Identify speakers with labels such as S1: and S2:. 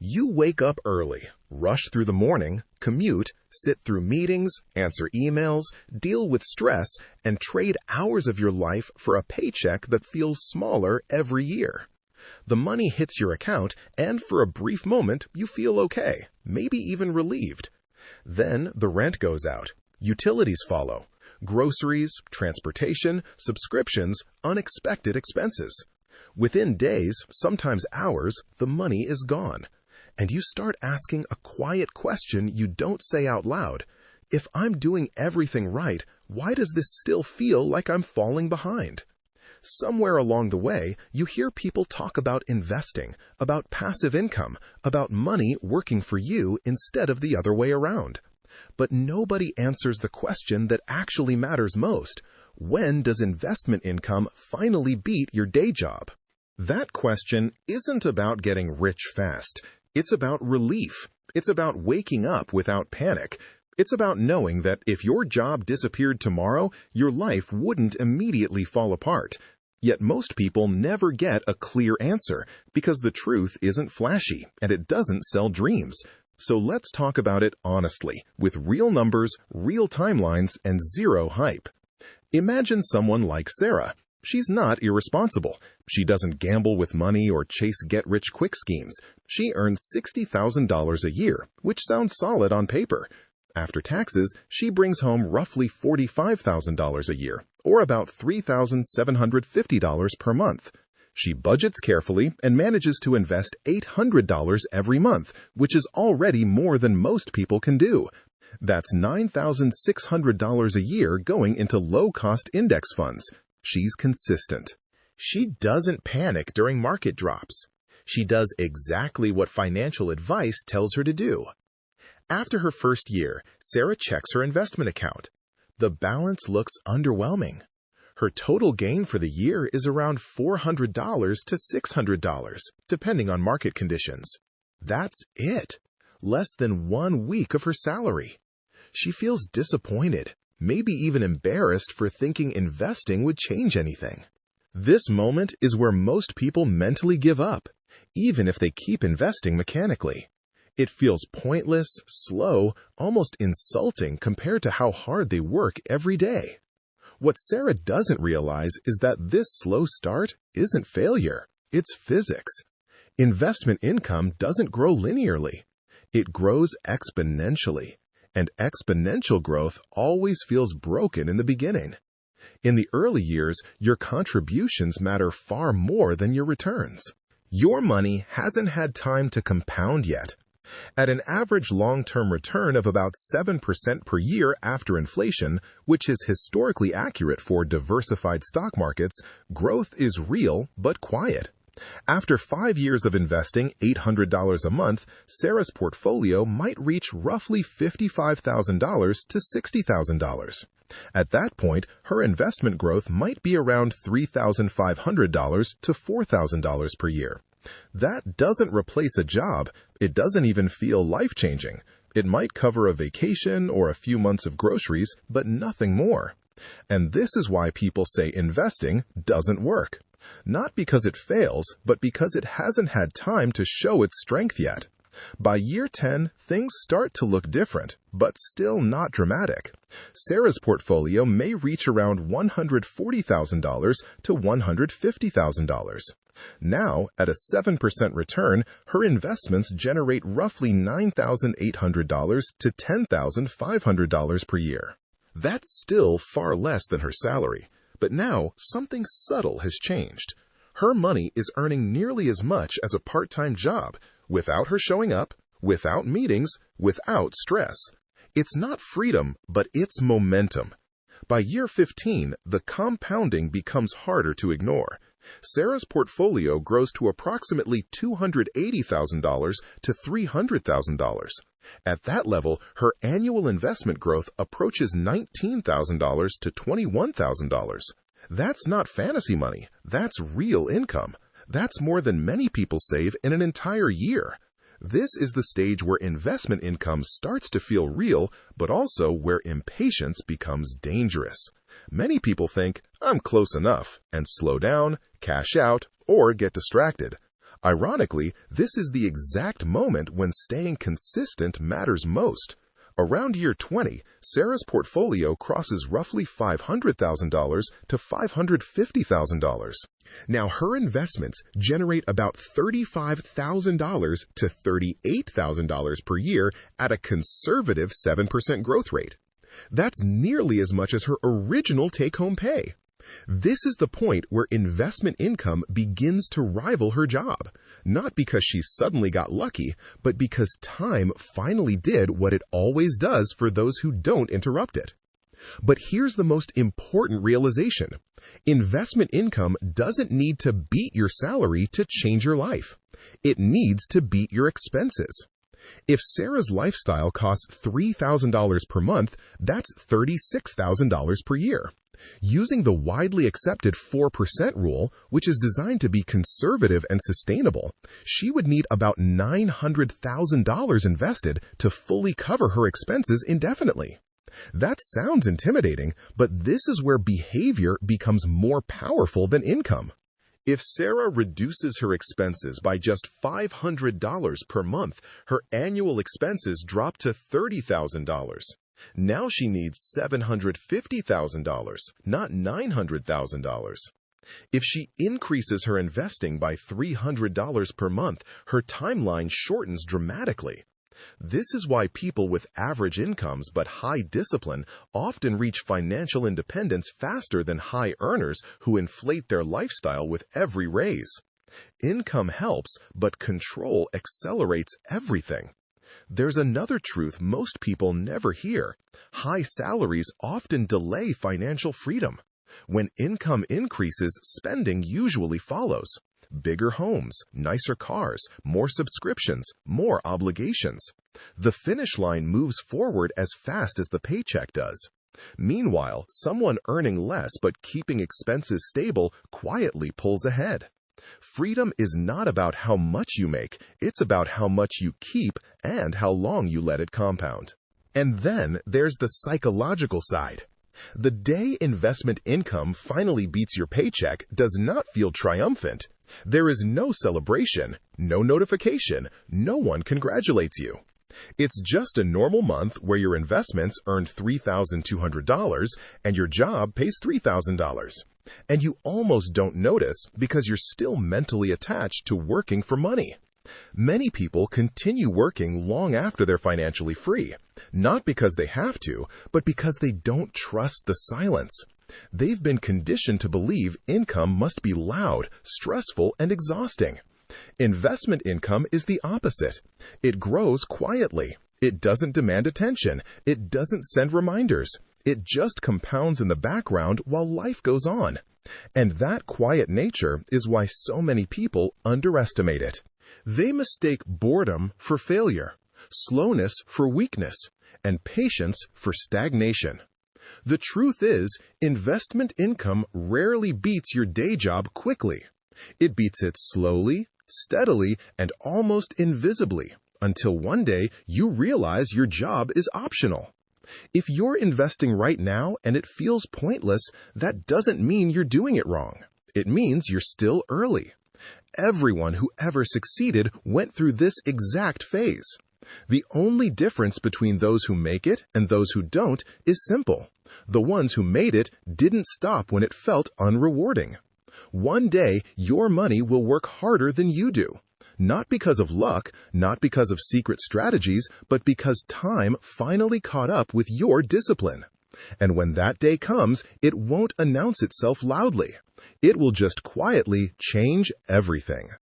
S1: You wake up early, rush through the morning, commute, sit through meetings, answer emails, deal with stress, and trade hours of your life for a paycheck that feels smaller every year. The money hits your account, and for a brief moment, you feel okay, maybe even relieved. Then the rent goes out, utilities follow, groceries, transportation, subscriptions, unexpected expenses. Within days, sometimes hours, the money is gone. And you start asking a quiet question you don't say out loud. If I'm doing everything right, why does this still feel like I'm falling behind? Somewhere along the way, you hear people talk about investing, about passive income, about money working for you instead of the other way around. But nobody answers the question that actually matters most. When does investment income finally beat your day job? That question isn't about getting rich fast. It's about relief. It's about waking up without panic. It's about knowing that if your job disappeared tomorrow, your life wouldn't immediately fall apart. Yet most people never get a clear answer because the truth isn't flashy and it doesn't sell dreams. So let's talk about it honestly, with real numbers, real timelines, and zero hype. Imagine someone like Sarah. She's not irresponsible. She doesn't gamble with money or chase get-rich-quick schemes. She earns $60,000 a year, which sounds solid on paper. After taxes, she brings home roughly $45,000 a year, or about $3,750 per month. She budgets carefully and manages to invest $800 every month, which is already more than most people can do. That's $9,600 a year going into low-cost index funds. She's consistent. She doesn't panic during market drops. She does exactly what financial advice tells her to do. After her first year, Sarah checks her investment account. The balance looks underwhelming. Her total gain for the year is around $400 to $600, depending on market conditions. That's it. Less than 1 week of her salary. She feels disappointed, maybe even embarrassed for thinking investing would change anything. This moment is where most people mentally give up, even if they keep investing mechanically. It feels pointless, slow, almost insulting compared to how hard they work every day. What Sarah doesn't realize is that this slow start isn't failure, it's physics. Investment income doesn't grow linearly. It grows exponentially. And exponential growth always feels broken in the beginning. In the early years, your contributions matter far more than your returns. Your money hasn't had time to compound yet. At an average long-term return of about 7% per year after inflation, which is historically accurate for diversified stock markets, growth is real but quiet. After 5 years of investing $800 a month, Sarah's portfolio might reach roughly $55,000 to $60,000. At that point, her investment growth might be around $3,500 to $4,000 per year. That doesn't replace a job. It doesn't even feel life-changing. It might cover a vacation or a few months of groceries, but nothing more. And this is why people say investing doesn't work. Not because it fails, but because it hasn't had time to show its strength yet. By year 10, things start to look different, but still not dramatic. Sarah's portfolio may reach around $140,000 to $150,000. Now, at a 7% return, her investments generate roughly $9,800 to $10,500 per year. That's still far less than her salary. But now, something subtle has changed. Her money is earning nearly as much as a part-time job, without her showing up, without meetings, without stress. It's not freedom, but it's momentum. By year 15, the compounding becomes harder to ignore. Sarah's portfolio grows to approximately $280,000 to $300,000. At that level, her annual investment growth approaches $19,000 to $21,000. That's not fantasy money. That's real income. That's more than many people save in an entire year. This is the stage where investment income starts to feel real, but also where impatience becomes dangerous. Many people think, I'm close enough, and slow down, cash out, or get distracted. Ironically, this is the exact moment when staying consistent matters most. Around year 20, Sarah's portfolio crosses roughly $500,000 to $550,000. Now, her investments generate about $35,000 to $38,000 per year at a conservative 7% growth rate. That's nearly as much as her original take-home pay. This is the point where investment income begins to rival her job, not because she suddenly got lucky, but because time finally did what it always does for those who don't interrupt it. But here's the most important realization. Investment income doesn't need to beat your salary to change your life. It needs to beat your expenses. If Sarah's lifestyle costs $3,000 per month, that's $36,000 per year. Using the widely accepted 4% rule, which is designed to be conservative and sustainable, she would need about $900,000 invested to fully cover her expenses indefinitely. That sounds intimidating, but this is where behavior becomes more powerful than income. If Sarah reduces her expenses by just $500 per month, her annual expenses drop to $30,000. Now she needs $750,000, not $900,000. If she increases her investing by $300 per month, her timeline shortens dramatically. This is why people with average incomes but high discipline often reach financial independence faster than high earners who inflate their lifestyle with every raise. Income helps, but control accelerates everything. There's another truth most people never hear. High salaries often delay financial freedom. When income increases, spending usually follows. Bigger homes, nicer cars, more subscriptions, more obligations. The finish line moves forward as fast as the paycheck does. Meanwhile, someone earning less but keeping expenses stable quietly pulls ahead. Freedom is not about how much you make, it's about how much you keep and how long you let it compound. And then there's the psychological side. The day investment income finally beats your paycheck does not feel triumphant. There is no celebration, no notification, no one congratulates you. It's just a normal month where your investments earned $3,200 and your job pays $3,000. And you almost don't notice because you're still mentally attached to working for money. Many people continue working long after they're financially free, not because they have to, but because they don't trust the silence. They've been conditioned to believe income must be loud, stressful, and exhausting. Investment income is the opposite. It grows quietly. It doesn't demand attention. It doesn't send reminders. It just compounds in the background while life goes on. And that quiet nature is why so many people underestimate it. They mistake boredom for failure, slowness for weakness, and patience for stagnation. The truth is, investment income rarely beats your day job quickly. It beats it slowly, steadily, and almost invisibly, until one day you realize your job is optional. If you're investing right now and it feels pointless, that doesn't mean you're doing it wrong. It means you're still early. Everyone who ever succeeded went through this exact phase. The only difference between those who make it and those who don't is simple. The ones who made it didn't stop when it felt unrewarding. One day, your money will work harder than you do. Not because of luck, not because of secret strategies, but because time finally caught up with your discipline. And when that day comes, it won't announce itself loudly. It will just quietly change everything.